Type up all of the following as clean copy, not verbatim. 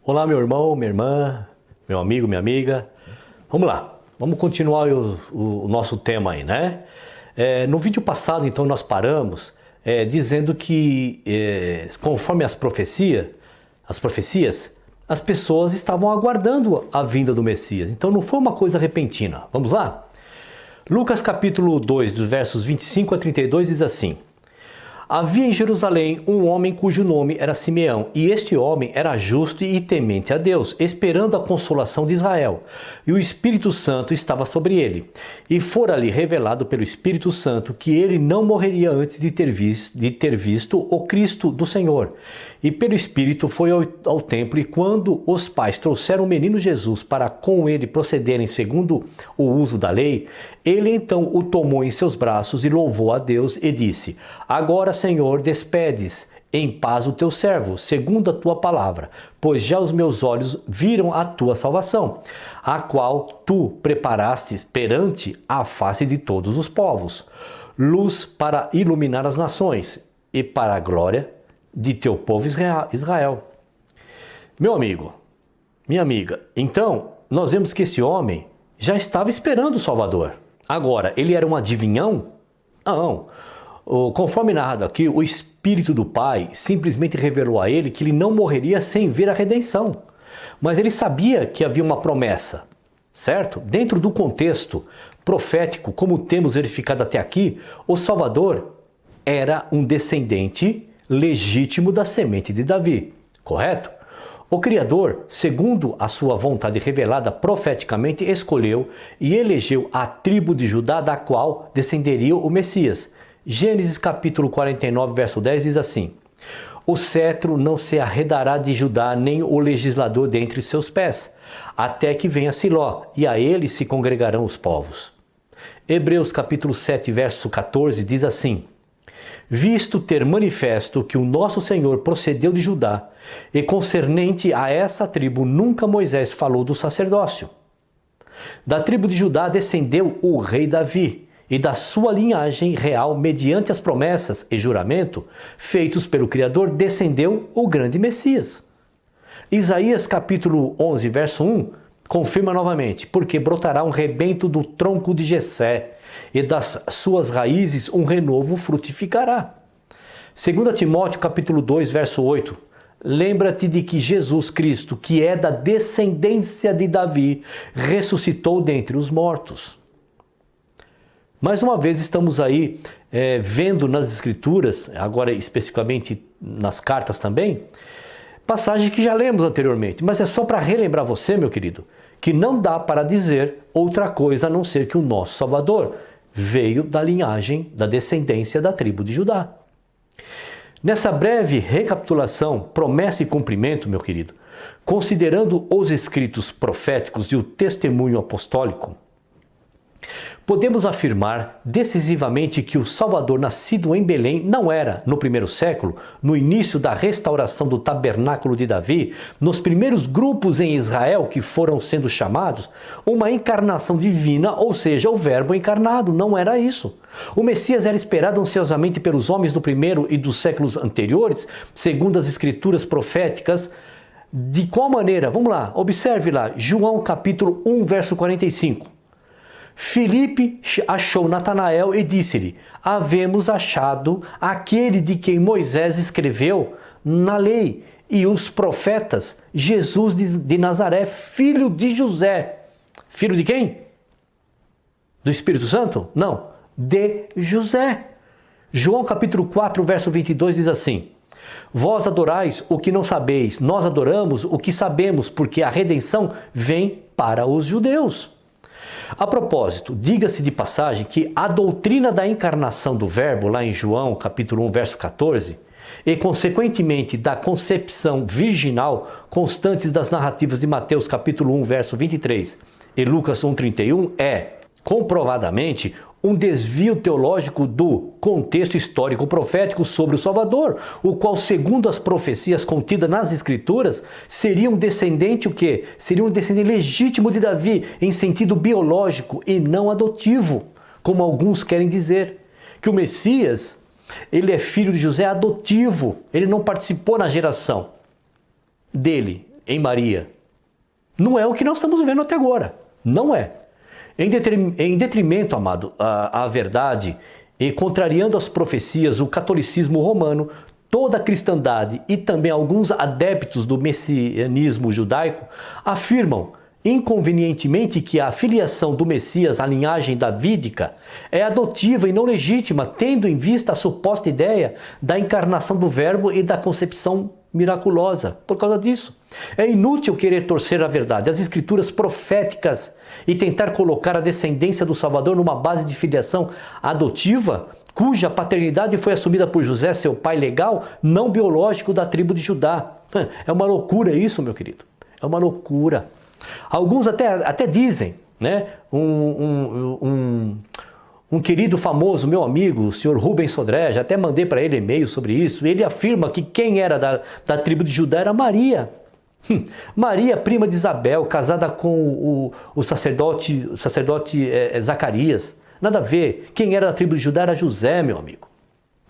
Olá, meu irmão, minha irmã, meu amigo, minha amiga. Vamos lá, vamos continuar o nosso tema aí, né? No vídeo passado, então, nós paramos dizendo que, conforme as profecias, as pessoas estavam aguardando a vinda do Messias. Então, não foi uma coisa repentina. Vamos lá? Lucas capítulo 2, dos versos 25 a 32, diz assim: Havia em Jerusalém um homem cujo nome era Simeão, e este homem era justo e temente a Deus, esperando a consolação de Israel. E o Espírito Santo estava sobre ele. E fora-lhe revelado pelo Espírito Santo que ele não morreria antes de ter visto o Cristo do Senhor. E pelo Espírito foi ao templo, e quando os pais trouxeram o menino Jesus para com ele procederem segundo o uso da lei, ele então o tomou em seus braços e louvou a Deus e disse: Agora, Senhor, despedes em paz o teu servo, segundo a tua palavra, pois já os meus olhos viram a tua salvação, a qual tu preparastes perante a face de todos os povos, luz para iluminar as nações e para a glória de teu povo Israel. Meu amigo, minha amiga, então nós vemos que esse homem já estava esperando o Salvador. Agora, ele era um adivinhão? Não. Conforme narrado aqui, o Espírito do Pai simplesmente revelou a ele que ele não morreria sem ver a redenção. Mas ele sabia que havia uma promessa, certo? Dentro do contexto profético, como temos verificado até aqui, o Salvador era um descendente legítimo da semente de Davi, correto? O Criador, segundo a sua vontade revelada profeticamente, escolheu e elegeu a tribo de Judá, da qual descenderia o Messias. Gênesis capítulo 49, verso 10 diz assim: O cetro não se arredará de Judá, nem o legislador dentre seus pés, até que venha Siló, e a ele se congregarão os povos. Hebreus capítulo 7, verso 14 diz assim: Visto ter manifesto que o nosso Senhor procedeu de Judá, e concernente a essa tribo nunca Moisés falou do sacerdócio. Da tribo de Judá descendeu o rei Davi, e da sua linhagem real, mediante as promessas e juramento feitos pelo Criador, descendeu o grande Messias. Isaías capítulo 11, verso 1, confirma novamente: Porque brotará um rebento do tronco de Jessé, e das suas raízes um renovo frutificará. 2 Timóteo capítulo 2, verso 8, lembra-te de que Jesus Cristo, que é da descendência de Davi, ressuscitou dentre os mortos. Mais uma vez estamos aí vendo nas Escrituras, agora especificamente nas cartas também, passagem que já lemos anteriormente, mas é só para relembrar você, meu querido, que não dá para dizer outra coisa a não ser que o nosso Salvador veio da linhagem, da descendência da tribo de Judá. Nessa breve recapitulação, promessa e cumprimento, meu querido, considerando os escritos proféticos e o testemunho apostólico, podemos afirmar decisivamente que o Salvador nascido em Belém não era, no primeiro século, no início da restauração do tabernáculo de Davi, nos primeiros grupos em Israel que foram sendo chamados, uma encarnação divina, ou seja, o Verbo encarnado. Não era isso. O Messias era esperado ansiosamente pelos homens do primeiro e dos séculos anteriores, segundo as escrituras proféticas. De qual maneira? Vamos lá, observe lá, João capítulo 1, verso 45. Filipe achou Natanael e disse-lhe: Havemos achado aquele de quem Moisés escreveu na lei e os profetas, Jesus de Nazaré, filho de José. Filho de quem? Do Espírito Santo? Não, de José. João capítulo 4, verso 22 diz assim: Vós adorais o que não sabeis, nós adoramos o que sabemos, porque a redenção vem para os judeus. A propósito, diga-se de passagem que a doutrina da encarnação do Verbo, lá em João capítulo 1, verso 14, e consequentemente da concepção virginal, constantes das narrativas de Mateus capítulo 1, verso 23 e Lucas 1, 31, é, comprovadamente, um desvio teológico do contexto histórico profético sobre o Salvador, o qual, segundo as profecias contidas nas Escrituras, seria um descendente o quê? Seria um descendente legítimo de Davi, em sentido biológico e não adotivo, como alguns querem dizer. Que o Messias, ele é filho de José adotivo, ele não participou na geração dele, em Maria. Não é o que nós estamos vendo até agora. Não é. Em detrimento, amado, à verdade e contrariando as profecias, o catolicismo romano, toda a cristandade e também alguns adeptos do messianismo judaico afirmam inconvenientemente que a filiação do Messias à linhagem davídica é adotiva e não legítima, tendo em vista a suposta ideia da encarnação do Verbo e da concepção miraculosa. Por causa disso, é inútil querer torcer a verdade, as escrituras proféticas e tentar colocar a descendência do Salvador numa base de filiação adotiva, cuja paternidade foi assumida por José, seu pai legal, não biológico da tribo de Judá. É uma loucura isso, meu querido. É uma loucura. Alguns até dizem, né? Um querido famoso, meu amigo, o senhor Rubens Sodré, já até mandei para ele e-mail sobre isso, ele afirma que quem era da tribo de Judá era Maria. Maria, prima de Isabel, casada com o sacerdote Zacarias. Nada a ver. Quem era da tribo de Judá era José, meu amigo.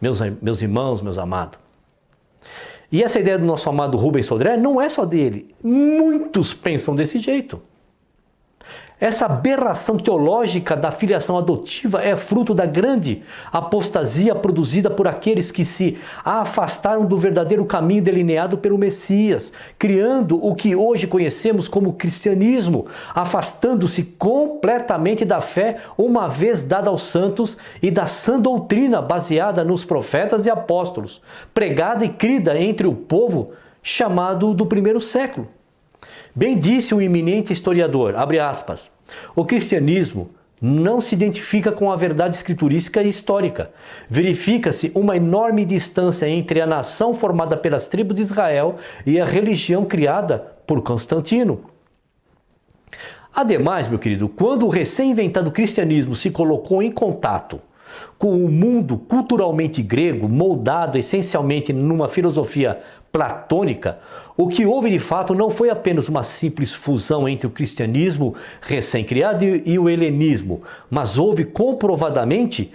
Meus irmãos, meus amados. E essa ideia do nosso amado Rubens Sodré não é só dele. Muitos pensam desse jeito. Essa aberração teológica da filiação adotiva é fruto da grande apostasia produzida por aqueles que se afastaram do verdadeiro caminho delineado pelo Messias, criando o que hoje conhecemos como cristianismo, afastando-se completamente da fé uma vez dada aos santos e da sã doutrina baseada nos profetas e apóstolos, pregada e crida entre o povo chamado do primeiro século. Bem disse um eminente historiador, abre aspas, o cristianismo não se identifica com a verdade escriturística e histórica. Verifica-se uma enorme distância entre a nação formada pelas tribos de Israel e a religião criada por Constantino. Ademais, meu querido, quando o recém-inventado cristianismo se colocou em contato com o mundo culturalmente grego, moldado essencialmente numa filosofia platônica, o que houve de fato não foi apenas uma simples fusão entre o cristianismo recém-criado e o helenismo, mas houve comprovadamente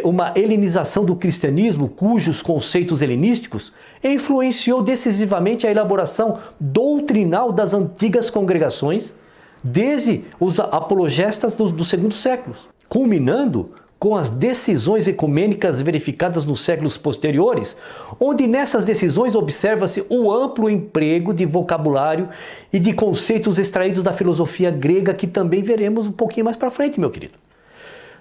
uma helenização do cristianismo, cujos conceitos helenísticos influenciou decisivamente a elaboração doutrinal das antigas congregações, desde os apologistas do segundo século, culminando com as decisões ecumênicas verificadas nos séculos posteriores, onde nessas decisões observa-se o amplo emprego de vocabulário e de conceitos extraídos da filosofia grega, que também veremos um pouquinho mais para frente, meu querido.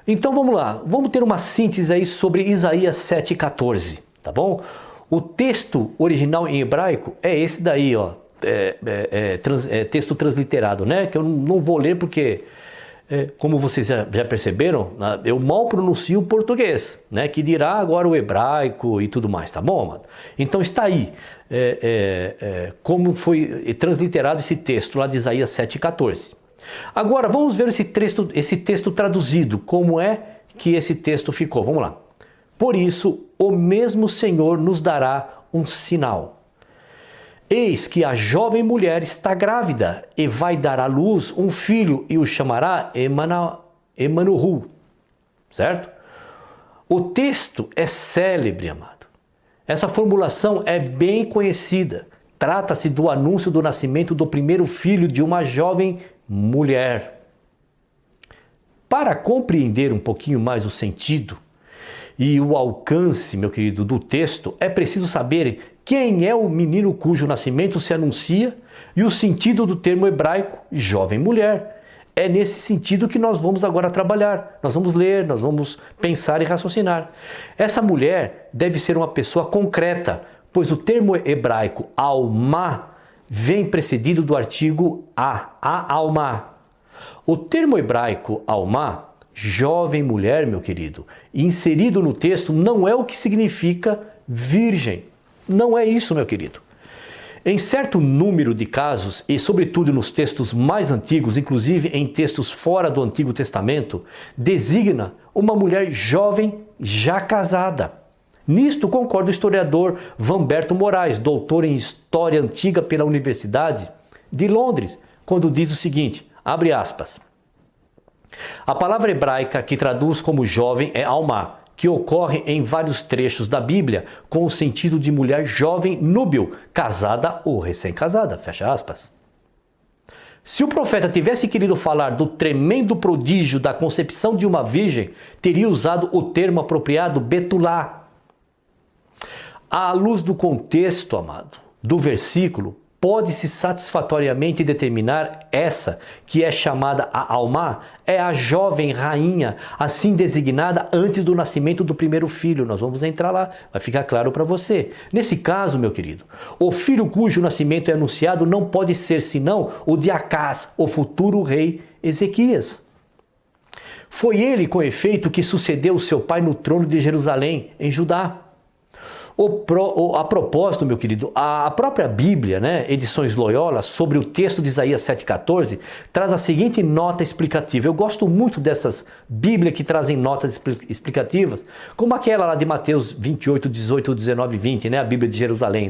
Então vamos lá, vamos ter uma síntese aí sobre Isaías 7,14, tá bom? O texto original em hebraico é esse daí, ó, texto transliterado, né? Que eu não vou ler porque... como vocês já perceberam, eu mal pronuncio o português, né? Que dirá agora o hebraico e tudo mais, tá bom, amado? Então está aí, como foi transliterado esse texto lá de Isaías 7,14. Agora vamos ver esse texto traduzido, como é que esse texto ficou. Vamos lá. Por isso, o mesmo Senhor nos dará um sinal. Eis que a jovem mulher está grávida e vai dar à luz um filho e o chamará Emanuhu, certo? O texto é célebre, amado. Essa formulação é bem conhecida. Trata-se do anúncio do nascimento do primeiro filho de uma jovem mulher. Para compreender um pouquinho mais o sentido e o alcance, meu querido, do texto, é preciso saber quem é o menino cujo nascimento se anuncia e o sentido do termo hebraico jovem mulher. É nesse sentido que nós vamos agora trabalhar. Nós vamos ler, nós vamos pensar e raciocinar. Essa mulher deve ser uma pessoa concreta, pois o termo hebraico alma vem precedido do artigo a alma. O termo hebraico alma, jovem mulher, meu querido, inserido no texto não é o que significa virgem. Não é isso, meu querido. Em certo número de casos, e sobretudo nos textos mais antigos, inclusive em textos fora do Antigo Testamento, designa uma mulher jovem já casada. Nisto concorda o historiador Vamberto Moraes, doutor em História Antiga pela Universidade de Londres, quando diz o seguinte, abre aspas, a palavra hebraica que traduz como jovem é alma, que ocorre em vários trechos da Bíblia com o sentido de mulher jovem núbil, casada ou recém-casada, fecha aspas. Se o profeta tivesse querido falar do tremendo prodígio da concepção de uma virgem, teria usado o termo apropriado betulá. À luz do contexto, amado, do versículo, pode-se satisfatoriamente determinar essa, que é chamada a Almá, é a jovem rainha, assim designada antes do nascimento do primeiro filho. Nós vamos entrar lá, vai ficar claro para você. Nesse caso, meu querido, o filho cujo nascimento é anunciado não pode ser senão o de Acás, o futuro rei Ezequias. Foi ele, com efeito, que sucedeu seu pai no trono de Jerusalém, em Judá. A propósito, meu querido, a própria Bíblia, Edições Loyola, sobre o texto de Isaías 7,14, traz a seguinte nota explicativa. Eu gosto muito dessas Bíblias que trazem notas explicativas, como aquela lá de Mateus 28, 18, 19 e 20, a Bíblia de Jerusalém,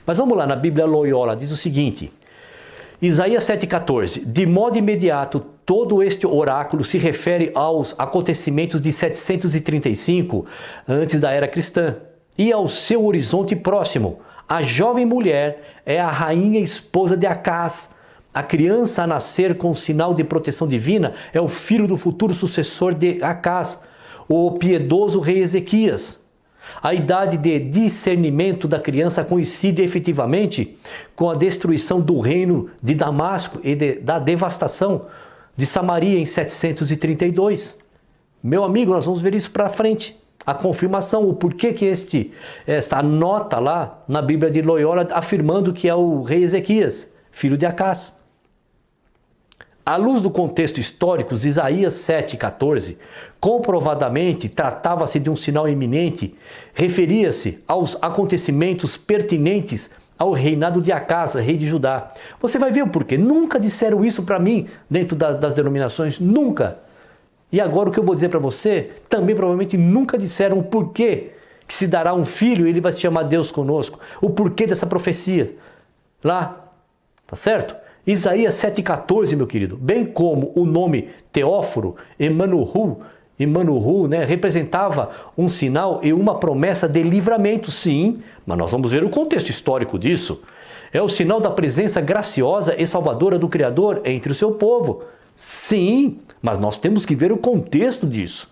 Mas vamos lá, na Bíblia Loyola, diz o seguinte: Isaías 7,14, de modo imediato, todo este oráculo se refere aos acontecimentos de 735 antes da era cristã. E ao seu horizonte próximo, a jovem mulher é a rainha esposa de Acás. A criança a nascer com sinal de proteção divina é o filho do futuro sucessor de Acás, o piedoso rei Ezequias. A idade de discernimento da criança coincide efetivamente com a destruição do reino de Damasco e da devastação de Samaria em 732. Meu amigo, nós vamos ver isso para frente. A confirmação, o porquê que esta nota lá na Bíblia de Loyola afirmando que é o rei Ezequias, filho de Acás. À luz do contexto histórico, Isaías 7,14, comprovadamente tratava-se de um sinal iminente, referia-se aos acontecimentos pertinentes ao reinado de Acás, rei de Judá. Você vai ver o porquê. Nunca disseram isso para mim dentro das denominações, nunca. E agora o que eu vou dizer para você, também provavelmente nunca disseram o porquê que se dará um filho e ele vai se chamar Deus conosco. O porquê dessa profecia. Lá, tá certo? Isaías 7,14, meu querido, bem como o nome Teóforo, Emanuhu, representava um sinal e uma promessa de livramento, sim, mas nós vamos ver o contexto histórico disso. É o sinal da presença graciosa e salvadora do Criador entre o seu povo. Sim, mas nós temos que ver o contexto disso.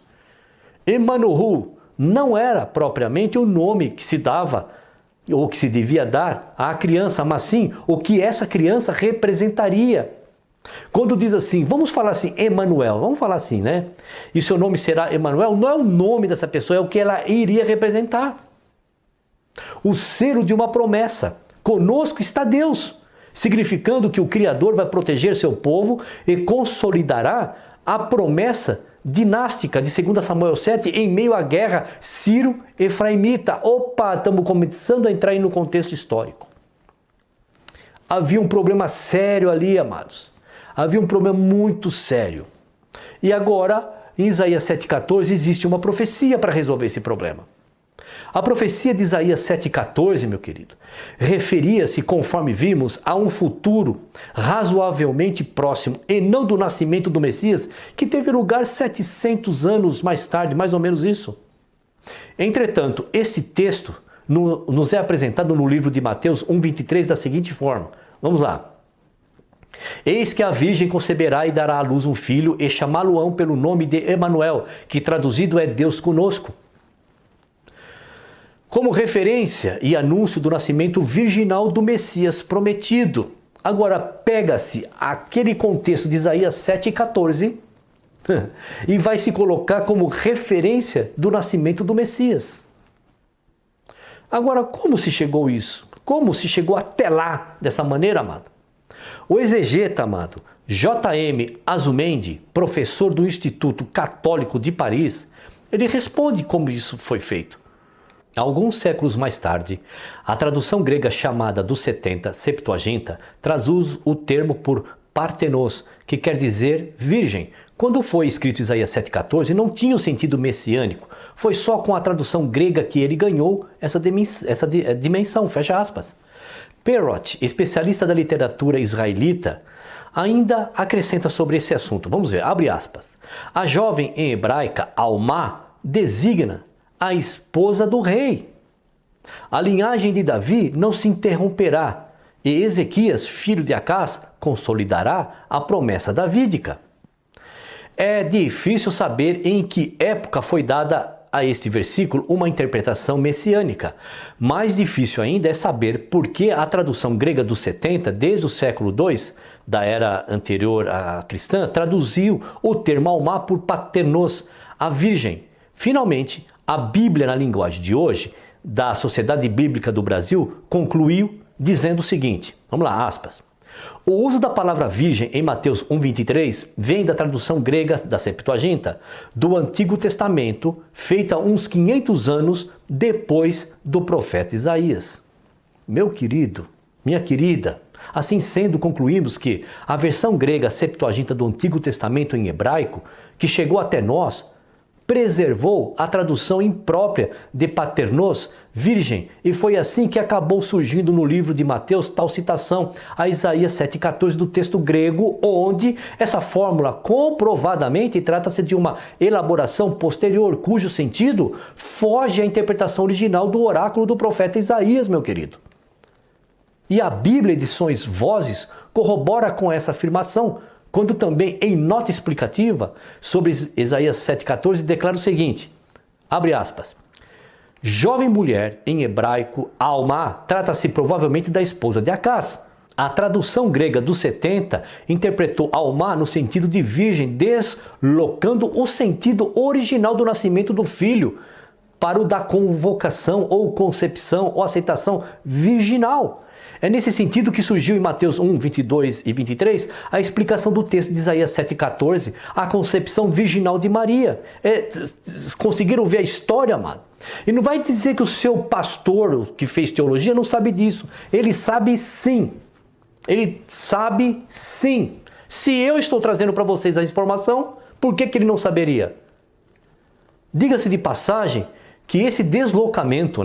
Emanuhu não era propriamente o nome que se dava ou que se devia dar à criança, mas sim o que essa criança representaria. Quando diz assim, vamos falar assim, Emanuel, vamos falar assim, E seu nome será Emanuel, não é o nome dessa pessoa, é o que ela iria representar. O selo de uma promessa. Conosco está Deus, significando que o Criador vai proteger seu povo e consolidará a promessa dinástica de 2 Samuel 7 em meio à guerra Sírio-Efraimita. Opa, estamos começando a entrar aí no contexto histórico. Havia um problema sério ali, amados. Havia um problema muito sério. E agora, em Isaías 7,14, existe uma profecia para resolver esse problema. A profecia de Isaías 7,14, meu querido, referia-se, conforme vimos, a um futuro razoavelmente próximo e não do nascimento do Messias, que teve lugar 700 anos mais tarde, mais ou menos isso. Entretanto, esse texto nos é apresentado no livro de Mateus 1,23 da seguinte forma. Vamos lá. Eis que a virgem conceberá e dará à luz um filho e chamá-lo-ão pelo nome de Emanuel, que traduzido é Deus conosco. Como referência e anúncio do nascimento virginal do Messias prometido. Agora pega-se aquele contexto de Isaías 7,14 e vai se colocar como referência do nascimento do Messias. Agora, como se chegou isso? Como se chegou até lá dessa maneira, amado? O exegeta, amado, J.M. Azumendi, professor do Instituto Católico de Paris, ele responde como isso foi feito. Alguns séculos mais tarde, a tradução grega chamada dos 70, Septuaginta, traduz o termo por partenos, que quer dizer virgem. Quando foi escrito Isaías 7,14, não tinha o sentido messiânico. Foi só com a tradução grega que ele ganhou essa dimensão, fecha aspas. Perrott, especialista da literatura israelita, ainda acrescenta sobre esse assunto. Vamos ver, abre aspas. A jovem em hebraica, Almá, designa a esposa do rei. A linhagem de Davi não se interromperá e Ezequias, filho de Acás, consolidará a promessa davídica. É difícil saber em que época foi dada a este versículo uma interpretação messiânica. Mais difícil ainda é saber por que a tradução grega dos 70, desde o século II, da era anterior à cristã, traduziu o termo Alma por paternos, a virgem. Finalmente, a Bíblia na linguagem de hoje, da Sociedade Bíblica do Brasil, concluiu dizendo o seguinte, vamos lá, aspas. O uso da palavra virgem em Mateus 1,23 vem da tradução grega da Septuaginta, do Antigo Testamento, feita uns 500 anos depois do profeta Isaías. Meu querido, minha querida, assim sendo, concluímos que a versão grega Septuaginta do Antigo Testamento em hebraico, que chegou até nós, preservou a tradução imprópria de paternos, virgem, e foi assim que acabou surgindo no livro de Mateus tal citação a Isaías 7,14 do texto grego, onde essa fórmula comprovadamente trata-se de uma elaboração posterior, cujo sentido foge à interpretação original do oráculo do profeta Isaías, meu querido. E a Bíblia Edições Vozes corrobora com essa afirmação, quando também em nota explicativa sobre Isaías 7,14 declara o seguinte, abre aspas, jovem mulher em hebraico, Alma, trata-se provavelmente da esposa de Acás. A tradução grega dos 70 interpretou Alma no sentido de virgem, deslocando o sentido original do nascimento do filho para o da convocação ou concepção ou aceitação virginal. É nesse sentido que surgiu em Mateus 1, 22 e 23 a explicação do texto de Isaías 7,14, a concepção virginal de Maria. Conseguiram ver a história, amado? E não vai dizer que o seu pastor que fez teologia não sabe disso. Ele sabe sim. Ele sabe sim. Se eu estou trazendo para vocês a informação, por que ele não saberia? Diga-se de passagem que esse deslocamento,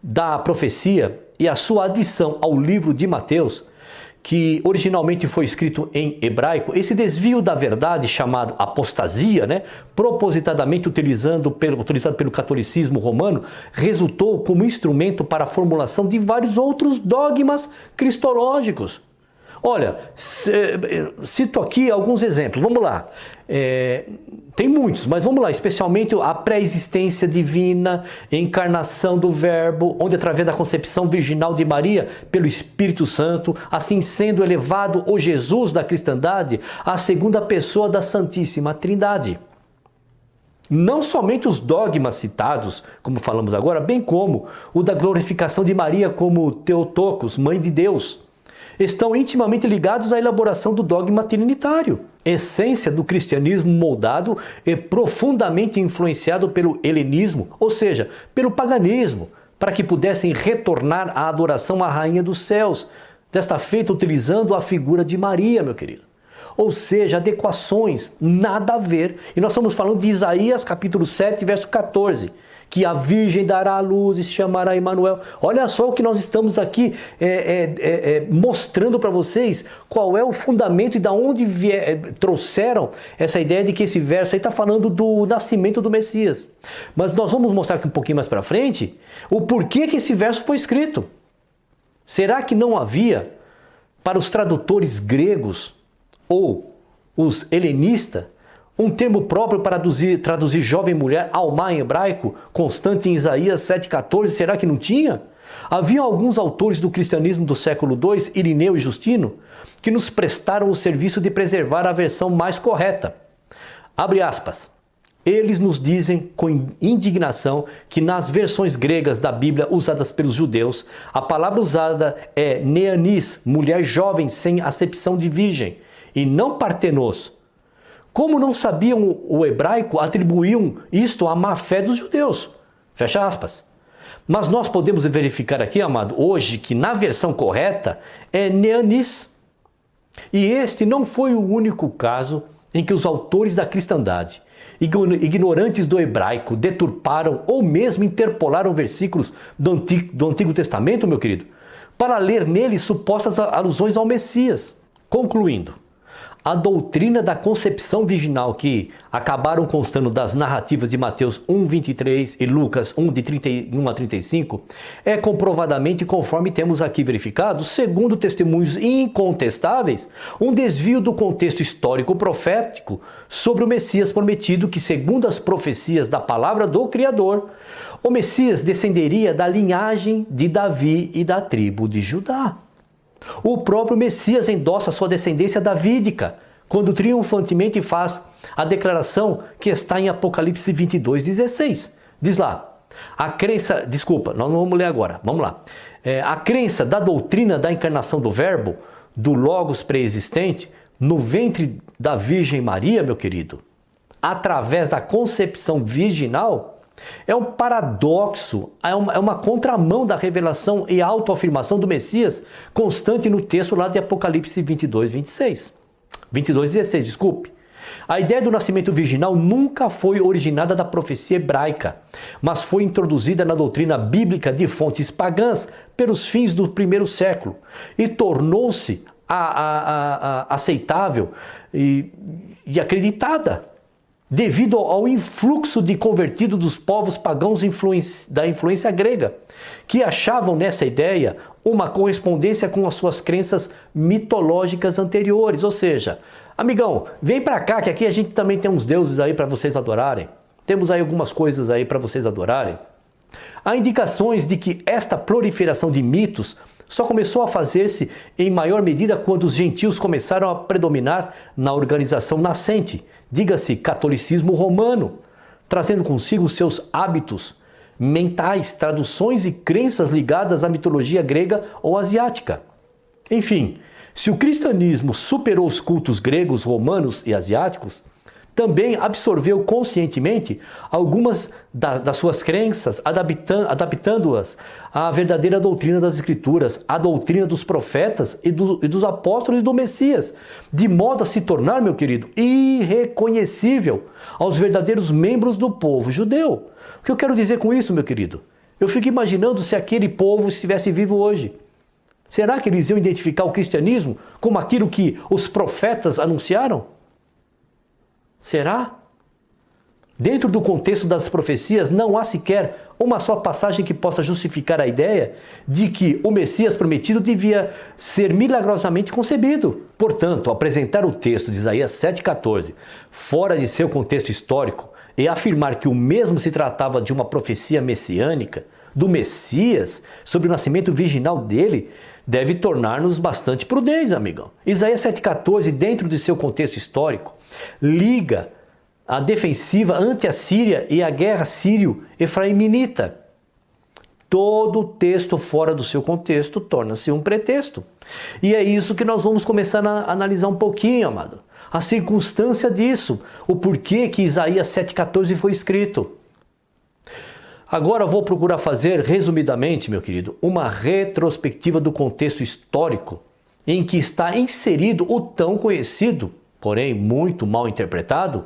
da profecia e a sua adição ao livro de Mateus, que originalmente foi escrito em hebraico, esse desvio da verdade chamado apostasia, propositadamente utilizado pelo catolicismo romano, resultou como instrumento para a formulação de vários outros dogmas cristológicos. Olha, cito aqui alguns exemplos, vamos lá. Tem muitos, mas vamos lá, especialmente a pré-existência divina, a encarnação do Verbo, onde através da concepção virginal de Maria pelo Espírito Santo, assim sendo elevado o Jesus da cristandade, a segunda pessoa da Santíssima Trindade. Não somente os dogmas citados, como falamos agora, bem como o da glorificação de Maria como Theotokos, Mãe de Deus, estão intimamente ligados à elaboração do dogma trinitário, essência do cristianismo moldado e profundamente influenciado pelo helenismo, ou seja, pelo paganismo, para que pudessem retornar à adoração à Rainha dos Céus, desta feita utilizando a figura de Maria, meu querido. Ou seja, adequações, nada a ver. E nós estamos falando de Isaías capítulo 7, verso 14. Que a Virgem dará à luz e se chamará Emanuel. Olha só o que nós estamos aqui mostrando para vocês, qual é o fundamento e de onde trouxeram essa ideia de que esse verso aí está falando do nascimento do Messias. Mas nós vamos mostrar aqui um pouquinho mais para frente o porquê que esse verso foi escrito. Será que não havia, para os tradutores gregos ou os helenistas, um termo próprio para traduzir jovem mulher, Alma em hebraico, constante em Isaías 7,14, será que não tinha? Havia alguns autores do cristianismo do século II, Irineu e Justino, que nos prestaram o serviço de preservar a versão mais correta. Abre aspas. Eles nos dizem com indignação que nas versões gregas da Bíblia usadas pelos judeus, a palavra usada é neanis, mulher jovem sem acepção de virgem, e não partenos. Como não sabiam o hebraico, atribuíam isto à má fé dos judeus. Fecha aspas. Mas nós podemos verificar aqui, amado, hoje que na versão correta é neanis. E este não foi o único caso em que os autores da cristandade, ignorantes do hebraico, deturparam ou mesmo interpolaram versículos do Antigo Testamento, meu querido, para ler neles supostas alusões ao Messias. Concluindo, a doutrina da concepção virginal que acabaram constando das narrativas de Mateus 1:23 e Lucas 1, de 31 a 35, é comprovadamente, conforme temos aqui verificado, segundo testemunhos incontestáveis, um desvio do contexto histórico profético sobre o Messias prometido que, segundo as profecias da palavra do Criador, o Messias descenderia da linhagem de Davi e da tribo de Judá. O próprio Messias endossa sua descendência davídica, quando triunfantemente faz a declaração que está em Apocalipse 22:16. Diz lá, a crença, desculpa, nós não vamos ler agora, vamos lá. A crença da doutrina da encarnação do Verbo, do Logos pré-existente, no ventre da Virgem Maria, meu querido, através da concepção virginal, é um paradoxo, é uma contramão da revelação e autoafirmação do Messias constante no texto lá de Apocalipse 22:16. 22:16, desculpe. A ideia do nascimento virginal nunca foi originada da profecia hebraica, mas foi introduzida na doutrina bíblica de fontes pagãs pelos fins do primeiro século e tornou-se aceitável e acreditada, devido ao influxo de convertidos dos povos pagãos da influência grega, que achavam nessa ideia uma correspondência com as suas crenças mitológicas anteriores. Ou seja, amigão, vem para cá que aqui a gente também tem uns deuses aí para vocês adorarem. Temos aí algumas coisas aí para vocês adorarem. Há indicações de que esta proliferação de mitos só começou a fazer-se em maior medida quando os gentios começaram a predominar na organização nascente, diga-se catolicismo romano, trazendo consigo seus hábitos mentais, traduções e crenças ligadas à mitologia grega ou asiática. Enfim, se o cristianismo superou os cultos gregos, romanos e asiáticos, também absorveu conscientemente algumas das suas crenças, adaptando-as à verdadeira doutrina das Escrituras, à doutrina dos profetas e dos apóstolos e do Messias, de modo a se tornar, meu querido, irreconhecível aos verdadeiros membros do povo judeu. O que eu quero dizer com isso, meu querido? Eu fico imaginando se aquele povo estivesse vivo hoje. Será que eles iam identificar o cristianismo como aquilo que os profetas anunciaram? Será? Dentro do contexto das profecias, não há sequer uma só passagem que possa justificar a ideia de que o Messias prometido devia ser milagrosamente concebido. Portanto, apresentar o texto de Isaías 7,14 fora de seu contexto histórico e afirmar que o mesmo se tratava de uma profecia messiânica, do Messias, sobre o nascimento virginal dele, deve tornar-nos bastante prudentes, amigão. Isaías 7,14, dentro de seu contexto histórico, liga a defensiva ante a Síria e a guerra sírio-efraiminita. Todo texto fora do seu contexto torna-se um pretexto. E é isso que nós vamos começar a analisar um pouquinho, amado. A circunstância disso, o porquê que Isaías 7,14 foi escrito. Agora vou procurar fazer, resumidamente, meu querido, uma retrospectiva do contexto histórico em que está inserido o tão conhecido, porém muito mal interpretado,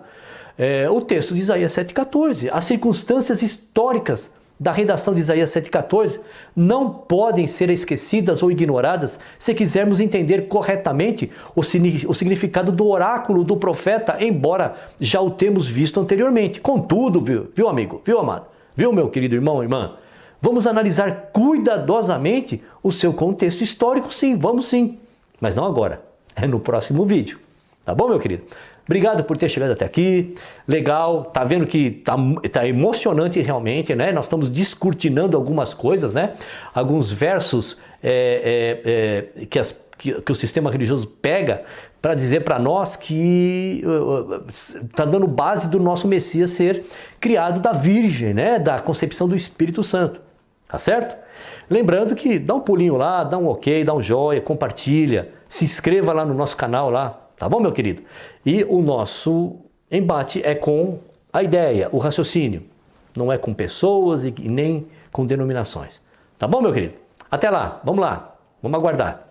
o texto de Isaías 7,14. As circunstâncias históricas da redação de Isaías 7,14 não podem ser esquecidas ou ignoradas se quisermos entender corretamente o significado do oráculo do profeta, embora já o temos visto anteriormente. Contudo, viu amigo, viu amado? Viu, meu querido irmão e irmã? Vamos analisar cuidadosamente o seu contexto histórico, sim, vamos sim. Mas não agora, é no próximo vídeo. Tá bom, meu querido? Obrigado por ter chegado até aqui. Legal, tá vendo que tá emocionante realmente, né? Nós estamos descortinando algumas coisas, né? Alguns versos que o sistema religioso pega para dizer para nós que está dando base do nosso Messias ser criado da Virgem, né? Da concepção do Espírito Santo, tá certo? Lembrando que dá um pulinho lá, dá um ok, dá um joia, compartilha, se inscreva lá no nosso canal lá, tá bom, meu querido? E o nosso embate é com a ideia, o raciocínio, não é com pessoas e nem com denominações, tá bom, meu querido? Até lá, vamos aguardar.